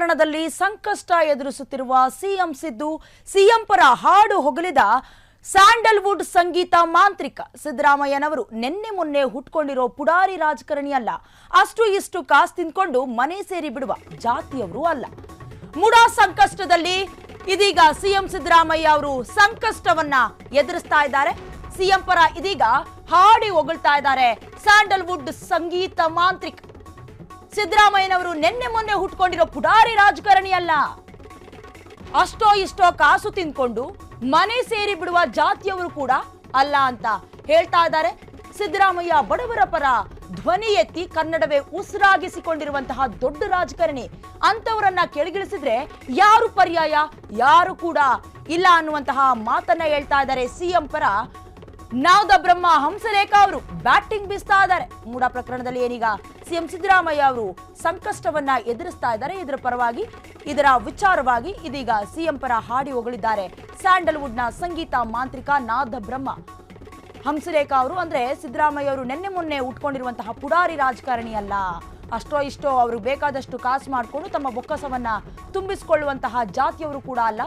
ಪ್ರಕರಣದಲ್ಲಿ ಸಂಕಷ್ಟ ಎದುರಿಸುತ್ತಿರುವ ಸಿಎಂ ಸಿದ್ದು, ಸಿಎಂ ಪರ ಹಾಡು ಹೊಗಳಿದ ಸ್ಯಾಂಡಲ್ವುಡ್ ಸಂಗೀತ ಮಾಂತ್ರಿಕ ಸಿದ್ದರಾಮಯ್ಯನವರು ನಿನ್ನೆ ಮೊನ್ನೆ ಹುಟ್ಕೊಂಡಿರೋ ಪುಡಾರಿ ರಾಜಕಾರಣಿ ಅಲ್ಲ. ಅಷ್ಟು ಇಷ್ಟು ಕಾಸು ತಿಂದ್ಕೊಂಡು ಮನೆ ಸೇರಿ ಬಿಡುವ ಜಾತಿಯವರು ಅಲ್ಲ. ಮುಡಾ ಸಂಕಷ್ಟದಲ್ಲಿ ಇದೀಗ ಸಿಎಂ ಸಿದ್ದರಾಮಯ್ಯ ಅವರು ಸಂಕಷ್ಟವನ್ನ ಎದುರಿಸ್ತಾ ಇದ್ದಾರೆ. ಸಿಎಂ ಪರ ಇದೀಗ ಹಾಡಿ ಹೊಗಳ್ತಾ ಇದ್ದಾರೆ ಸ್ಯಾಂಡಲ್ವುಡ್ ಸಂಗೀತ ಮಾಂತ್ರಿಕ ಸಿದ್ದರಾಮಯ್ಯನವರು. ನಿನ್ನೆ ಮೊನ್ನೆ ಹುಟ್ಕೊಂಡಿರೋ ಪುಡಾರಿ ರಾಜಕಾರಣಿ ಅಲ್ಲ. ಅಷ್ಟೋ ಇಷ್ಟೋ ಕಾಸು ತಿಂದ್ಕೊಂಡು ಮನೆ ಸೇರಿ ಬಿಡುವ ಜಾತಿಯವರು ಕೂಡ ಅಲ್ಲ ಅಂತ ಹೇಳ್ತಾ ಇದ್ದಾರೆ. ಸಿದ್ದರಾಮಯ್ಯ ಬಡವರ ಪರ ಧ್ವನಿ ಎತ್ತಿ ಕನ್ನಡವೇ ಉಸಿರಾಗಿಸಿಕೊಂಡಿರುವಂತಹ ದೊಡ್ಡ ರಾಜಕಾರಣಿ. ಅಂತವರನ್ನ ಕೆಳಗಿಳಿಸಿದ್ರೆ ಯಾರು ಪರ್ಯಾಯ, ಯಾರು ಕೂಡ ಇಲ್ಲ ಅನ್ನುವಂತಹ ಮಾತನ್ನ ಹೇಳ್ತಾ ಇದ್ದಾರೆ ಸಿಎಂ ಪರ ನಾದ ಬ್ರಹ್ಮ ಹಂಸಲೇಖ ಅವರು ಬ್ಯಾಟಿಂಗ್ ಬೀಸ್ತಾ ಇದ್ದಾರೆ. ಮೂಡಾ ಪ್ರಕರಣದಲ್ಲಿ ಏನೀಗ ಸಿಎಂ ಸಿದ್ದರಾಮಯ್ಯ ಅವರು ಸಂಕಷ್ಟವನ್ನ ಎದುರಿಸ್ತಾ ಇದ್ದಾರೆ. ಇದರ ಪರವಾಗಿ, ಇದರ ವಿಚಾರವಾಗಿ ಇದೀಗ ಸಿಎಂ ಪರ ಹಾಡಿ ಹೊಗಳಿದ್ದಾರೆ ಸ್ಯಾಂಡಲ್ವುಡ್ ನ ಸಂಗೀತ ಮಾಂತ್ರಿಕ ನಾದ ಬ್ರಹ್ಮ ಹಂಸಲೇಖ ಅವರು. ಅಂದ್ರೆ ಸಿದ್ದರಾಮಯ್ಯ ಅವರು ನಿನ್ನೆ ಮೊನ್ನೆ ಉಟ್ಕೊಂಡಿರುವಂತಹ ಪುಡಾರಿ ರಾಜಕಾರಣಿ ಅಲ್ಲ. ಅಷ್ಟೋ ಇಷ್ಟೋ ಅವರು ಬೇಕಾದಷ್ಟು ಕಾಸು ಮಾಡಿಕೊಂಡು ತಮ್ಮ ಬೊಕ್ಕಸವನ್ನ ತುಂಬಿಸಿಕೊಳ್ಳುವಂತಹ ಜಾತಿಯವರು ಕೂಡ ಅಲ್ಲ.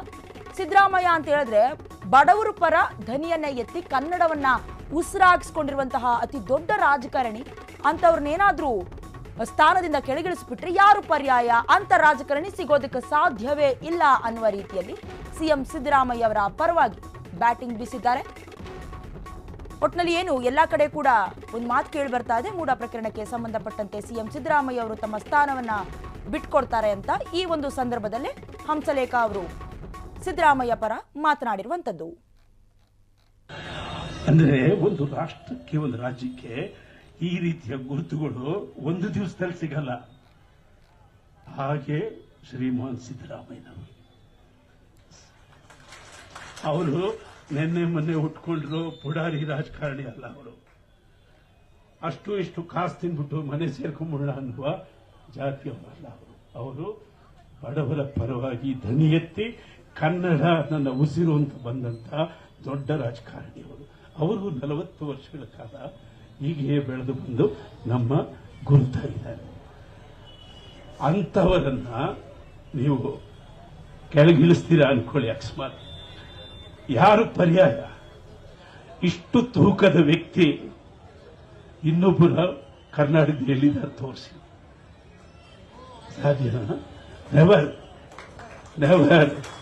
ಸಿದ್ದರಾಮಯ್ಯ ಅಂತ ಹೇಳಿದ್ರೆ ಬಡವರು ಪರ ಧ್ವನಿಯನ್ನ ಎತ್ತಿ ಕನ್ನಡವನ್ನ ಉಸಿರಾಗಿಸ್ಕೊಂಡಿರುವಂತಹ ಅತಿ ದೊಡ್ಡ ರಾಜಕಾರಣಿ. ಅಂತವ್ರನ್ನೇನಾದ್ರೂ ಸ್ಥಾನದಿಂದ ಕೆಳಗಿಳಿಸ್ಬಿಟ್ರೆ ಯಾರು ಪರ್ಯಾಯ, ಅಂತ ರಾಜಕಾರಣಿ ಸಿಗೋದಕ್ಕೆ ಸಾಧ್ಯವೇ ಇಲ್ಲ ಅನ್ನುವ ರೀತಿಯಲ್ಲಿ ಸಿಎಂ ಸಿದ್ದರಾಮಯ್ಯ ಅವರ ಪರವಾಗಿ ಬ್ಯಾಟಿಂಗ್ ಬೀಸಿದ್ದಾರೆ. ಒಟ್ನಲ್ಲಿ ಏನು ಎಲ್ಲಾ ಕಡೆ ಕೂಡ ಒಂದು ಮಾತು ಕೇಳಿ ಬರ್ತಾ ಇದೆ. ಮೂಡಾ ಪ್ರಕರಣಕ್ಕೆ ಸಂಬಂಧಪಟ್ಟಂತೆ ಸಿಎಂ ಸಿದ್ದರಾಮಯ್ಯ ಅವರು ತಮ್ಮ ಸ್ಥಾನವನ್ನ ಬಿಟ್ಕೊಡ್ತಾರೆ ಅಂತ ಈ ಒಂದು ಸಂದರ್ಭದಲ್ಲಿ ಹಂಸಲೇಖ ಅವರು ಸಿದ್ದರಾಮಯ್ಯ ಪರ ಮಾತನಾಡಿರುವಂತದ್ದು. ಅಂದ್ರೆ ಒಂದು ರಾಷ್ಟ್ರಕ್ಕೆ, ಒಂದು ರಾಜ್ಯಕ್ಕೆ ಈ ರೀತಿಯ ಗುರುತುಗಳು ಒಂದು ದಿವಸದಲ್ಲಿ ಸಿಗಲ್ಲ. ಹಾಗೆ ಶ್ರೀಮಾನ್ ಸಿದ್ದರಾಮಯ್ಯನವರು ಅವರು ನಿನ್ನೆ ಮೊನ್ನೆ ಹುಟ್ಕೊಂಡ್ರು ಪುಡಾರಿ ರಾಜಕಾರಣಿ ಅಲ್ಲ. ಅವರು ಅಷ್ಟು ಇಷ್ಟು ಕಾಸು ತಿಂದ್ಬಿಟ್ಟು ಮನೆ ಸೇರ್ಕೊಂಡ್ಬಿಡ ಅನ್ನುವ ಜಾತಿಯವರಲ್ಲ. ಅವರು ಬಡವರ ಪರವಾಗಿ ಧ್ವನಿ ಎತ್ತಿ ಕನ್ನಡ ನನ್ನ ಉಸಿರು ಅಂತ ಬಂದಂತ ದೊಡ್ಡ ರಾಜಕಾರಣಿಯವರು. ಅವರು 40 ವರ್ಷಗಳ ಕಾಲ ಹೀಗೆ ಬೆಳೆದು ಬಂದು ನಮ್ಮ ಗುರುತಾಗಿದ್ದಾರೆ. ಅಂತವರನ್ನ ನೀವು ಕೆಳಗಿಳಿಸ್ತೀರಾ ಅನ್ಕೊಳ್ಳಿ, ಅಕಸ್ಮಾತ್ ಯಾರು ಪರ್ಯಾಯ? ಇಷ್ಟು ತೂಕದ ವ್ಯಕ್ತಿ ಇನ್ನೊಬ್ಬರ ಕರ್ನಾಟಕದಲ್ಲಿ ತೋರಿಸಿ ಸಾಧ್ಯನಾ? Never never.